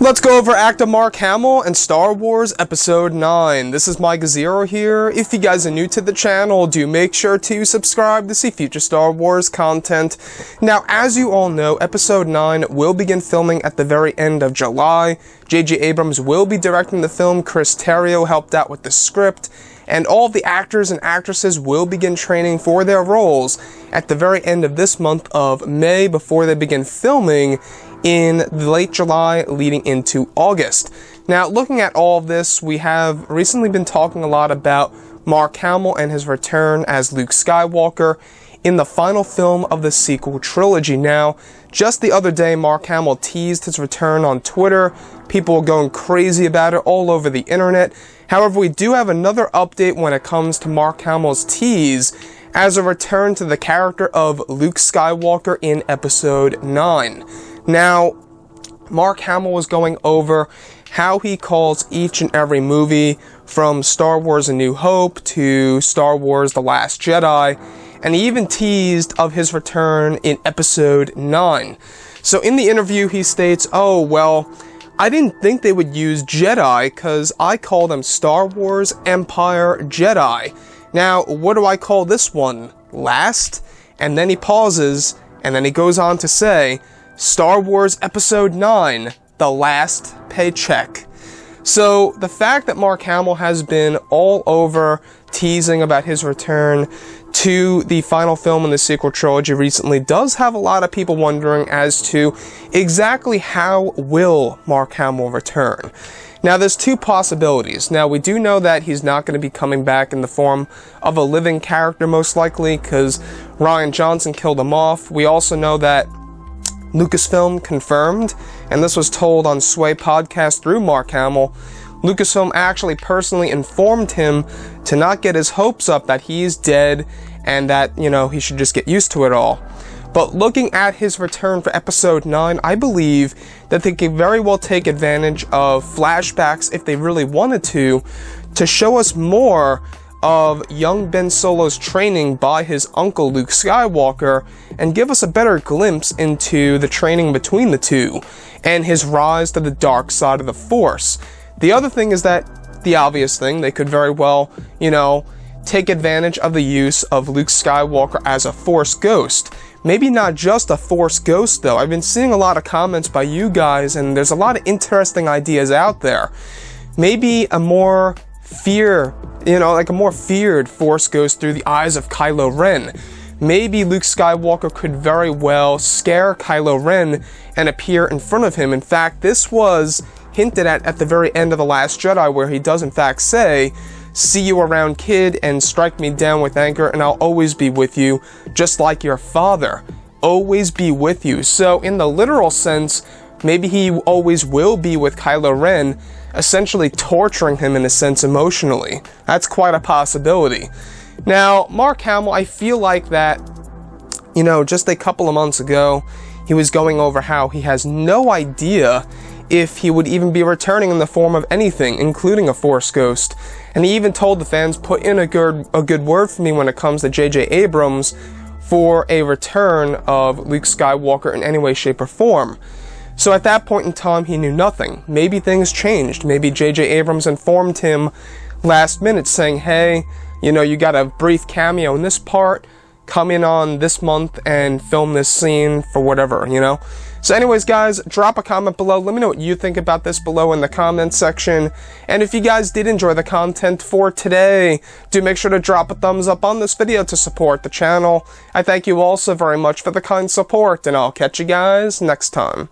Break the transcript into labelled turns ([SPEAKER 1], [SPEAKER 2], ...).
[SPEAKER 1] Let's go over actor Mark Hamill and Star Wars Episode 9. This is Mike Zero here. If you guys are new to the channel, do make sure to subscribe to see future Star Wars content. Now, as you all know, Episode 9 will begin filming at the very end of July. JJ Abrams will be directing the film. Chris Terrio helped out with the script. And all of the actors and actresses will begin training for their roles at the very end of this month of May before they begin filming in late July leading into August. Now, looking at all of this, we have recently been talking a lot about Mark Hamill and his return as Luke Skywalker in the final film of the sequel trilogy. Now, just the other day, Mark Hamill teased his return on Twitter. People were going crazy about it all over the internet. However, we do have another update when it comes to Mark Hamill's tease as a return to the character of Luke Skywalker in Episode 9. Now, Mark Hamill was going over how he calls each and every movie from Star Wars A New Hope to Star Wars The Last Jedi, and he even teased of his return in Episode 9. So in the interview, he states, "Oh, well, I didn't think they would use Jedi because I call them Star Wars Empire Jedi. Now, what do I call this one? Last?" And then he pauses, and then he goes on to say, "Star Wars Episode 9, The Last Paycheck." So, the fact that Mark Hamill has been all over teasing about his return to the final film in the sequel trilogy recently does have a lot of people wondering as to exactly how will Mark Hamill return. Now, there's two possibilities. Now, we do know that he's not going to be coming back in the form of a living character, most likely, because Rian Johnson killed him off. We also know that Lucasfilm confirmed, and this was told on Sway Podcast through Mark Hamill, Lucasfilm actually personally informed him to not get his hopes up that he's dead and that, he should just get used to it all. But looking at his return for Episode 9, I believe that they could very well take advantage of flashbacks if they really wanted to show us more of young Ben Solo's training by his uncle Luke Skywalker and give us a better glimpse into the training between the two and his rise to the dark side of the Force. The other thing is that, the obvious thing, they could very well, take advantage of the use of Luke Skywalker as a Force ghost. Maybe not just a Force ghost, though. I've been seeing a lot of comments by you guys, and there's a lot of interesting ideas out there. Maybe a more a more feared Force ghost through the eyes of Kylo Ren. Maybe Luke Skywalker could very well scare Kylo Ren and appear in front of him. In fact, this was hinted at the very end of The Last Jedi, where he does in fact say, "See you around, kid, and strike me down with anger, and I'll always be with you, just like your father." Always be with you. So in the literal sense, maybe he always will be with Kylo Ren, essentially torturing him in a sense emotionally. That's quite a possibility. Now, Mark Hamill, I feel like that, just a couple of months ago, he was going over how he has no idea if he would even be returning in the form of anything, including a Force ghost. And he even told the fans, put in a good word for me when it comes to JJ Abrams for a return of Luke Skywalker in any way, shape, or form. So at that point in time, he knew nothing. Maybe things changed. Maybe JJ Abrams informed him last minute saying, "Hey, you got a brief cameo in this part, come in on this month and film this scene for whatever, So anyways, guys, drop a comment below. Let me know what you think about this below in the comment section. And if you guys did enjoy the content for today, do make sure to drop a thumbs up on this video to support the channel. I thank you all so very much for the kind support, and I'll catch you guys next time.